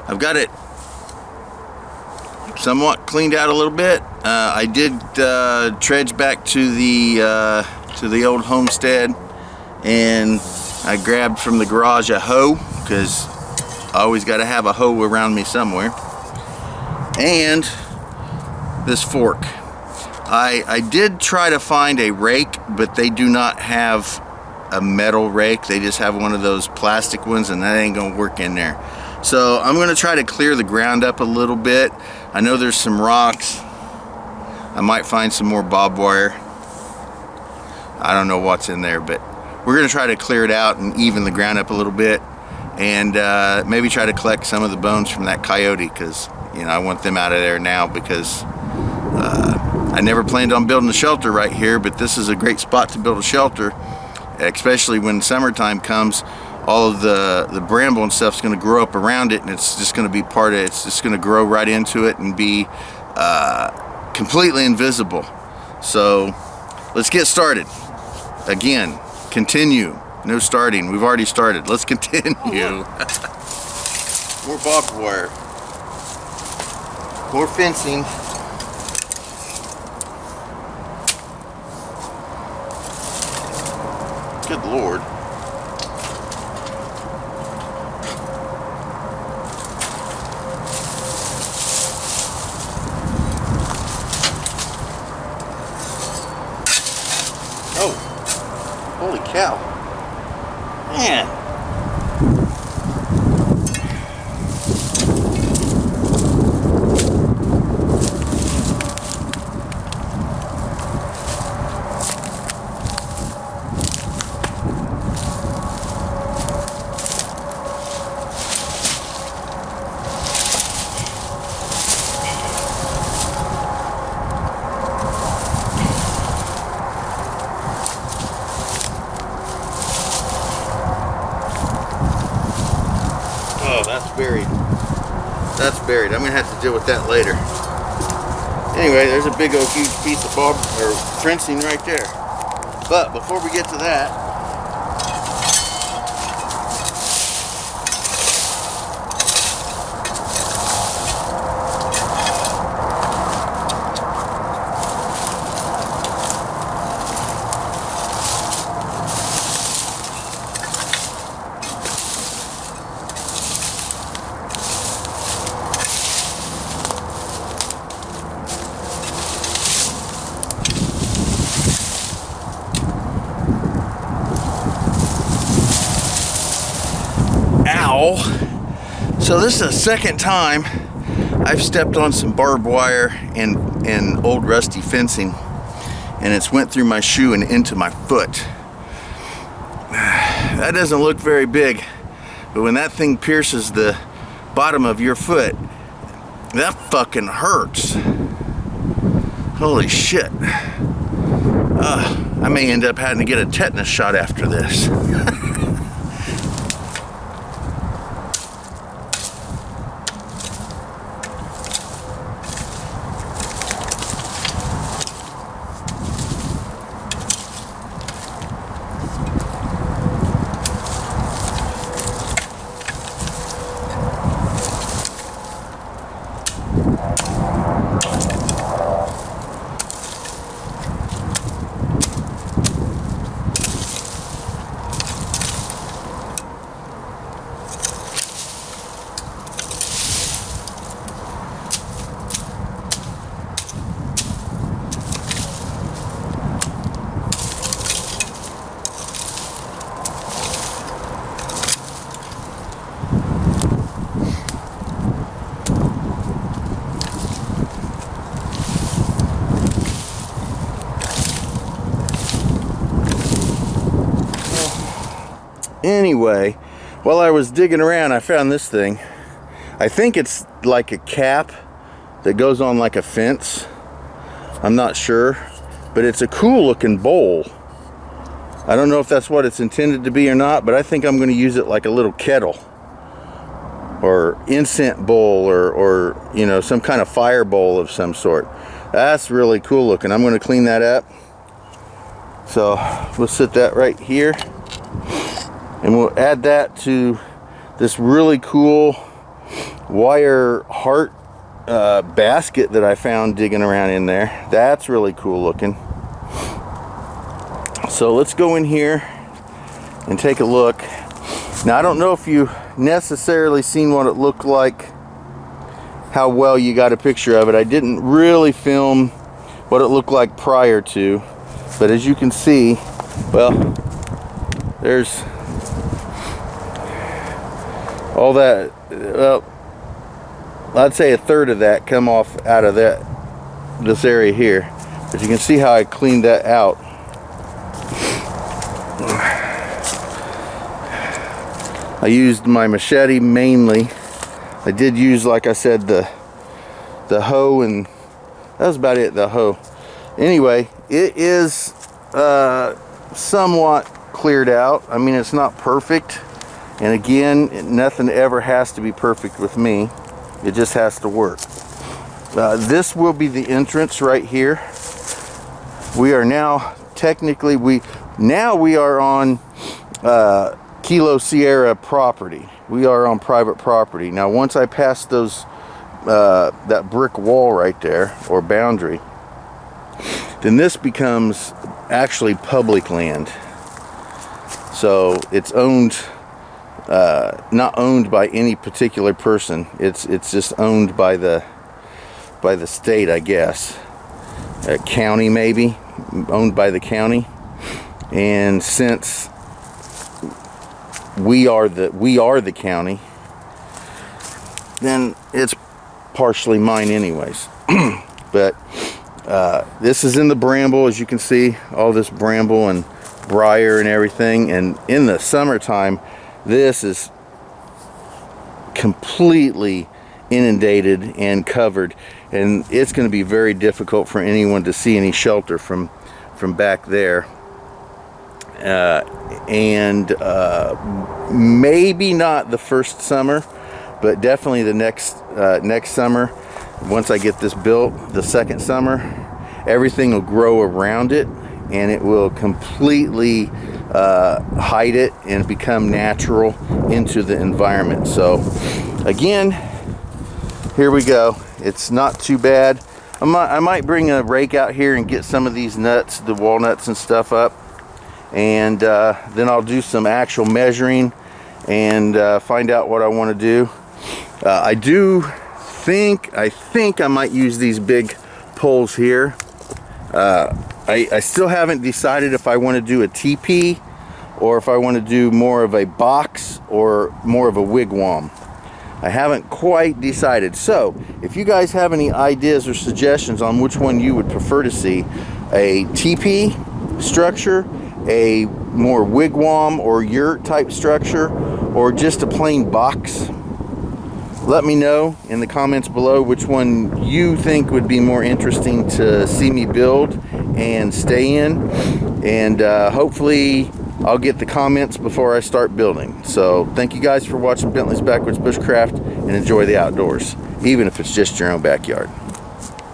I've got it somewhat cleaned out a little bit. I did trudge back to the old homestead, and I grabbed from the garage a hoe, because I always got to have a hoe around me somewhere, and this fork. I did try to find a rake, but they do not have a metal rake. They just have one of those plastic ones, and that ain't gonna work in there. So I'm gonna try to clear the ground up a little bit. I know there's some rocks. I might find some more barbed wire. I don't know what's in there, but we're gonna try to clear it out and even the ground up a little bit, and maybe try to collect some of the bones from that coyote, because I want them out of there now, because I never planned on building a shelter right here, but this is a great spot to build a shelter, especially when summertime comes. All of the bramble and stuff's going to grow up around it, and it's just going to be part of it. It's just going to grow right into it and be completely invisible. So let's get started. Again, continue. No starting. We've already started. Let's continue. More barbed wire. More fencing. Good Lord. Oh, holy cow. Man. Oh, that's buried. That's buried. I'm gonna have to deal with that later. Anyway, there's a big old huge piece of fencing right there. But before we get to that, so this is the second time I've stepped on some barbed wire and old rusty fencing, and it's went through my shoe and into my foot. That doesn't look very big, but when that thing pierces the bottom of your foot, that fucking hurts. Holy shit. I may end up having to get a tetanus shot after this. Anyway, while I was digging around, I found this thing. I think it's like a cap that goes on like a fence. I'm not sure, but it's a cool looking bowl. I don't know if that's what it's intended to be or not, but I think I'm going to use it like a little kettle or incense bowl, or you know, some kind of fire bowl of some sort. That's really cool looking. I'm going to clean that up. So we'll sit that right here, and we'll add that to this really cool wire heart basket that I found digging around in there. That's really cool looking. So let's go in here and take a look. Now I don't know if you necessarily seen what it looked like, how well you got a picture of it. I didn't really film what it looked like prior to, but as you can see, well, there's all that, well, I'd say a third of that come off out of this area here. But you can see how I cleaned that out. I used my machete mainly. I did use, like I said, the hoe, and that was about it, the hoe. Anyway, it is somewhat cleared out. I mean, it's not perfect. And again, nothing ever has to be perfect with me. It just has to work. This will be the entrance right here. We are now technically, we are on Kilo Sierra property. We are on private property. Now once I pass those that brick wall right there, or boundary, then this becomes actually public land. So it's owned, not owned by any particular person. It's just owned by the state, I guess. County, maybe, owned by the county. And since we are the county, then it's partially mine anyways. But this is in the bramble, as you can see, all this bramble and briar and everything. And in the summertime, this is completely inundated and covered, and it's going to be very difficult for anyone to see any shelter from back there. Maybe not the first summer, but definitely the next summer, once I get this built, the second summer, everything will grow around it, and it will completely hide it and become natural into the environment. So again, here we go. It's not too bad. I might bring a rake out here and get some of these nuts, the walnuts and stuff up, and then I'll do some actual measuring and find out what I want to do. I think I might use these big poles here. I still haven't decided if I want to do a teepee or if I want to do more of a box or more of a wigwam. I haven't quite decided. So if you guys have any ideas or suggestions on which one you would prefer to see, a teepee structure, a more wigwam or yurt type structure, or just a plain box, let me know in the comments below which one you think would be more interesting to see me build and stay in. And hopefully I'll get the comments before I start building. So thank you guys for watching Bentley's Backwoods Bushcraft, and enjoy the outdoors, even if it's just your own backyard.